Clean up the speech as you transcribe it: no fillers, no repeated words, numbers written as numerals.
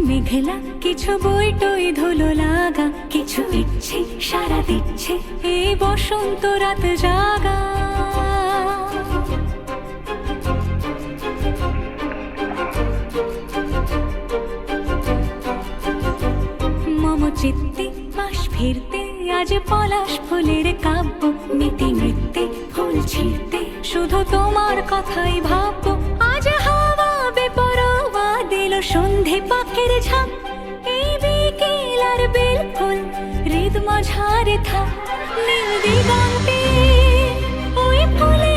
মেঘলা, কিছু বইটই ধুলো লাগা, কিছু ইচ্ছে সারা দিচ্ছে এই বসন্ত রাত জাগা। মম চিত্তে পাশ ফিরতে আজ পলাশ ফুলের কাব্য, নীতি নৃত্যে ফুল ছিঁড়তে শুধু তোমার কথাই ভাববো। আজ হাওয়া বেপরোয়া দিল সন্ধে পাখির ঝাঁক, এই বিকেল আর বেল ফুল হৃদ মাঝারে থাক। নীল দিগন্তে ওই ফুলে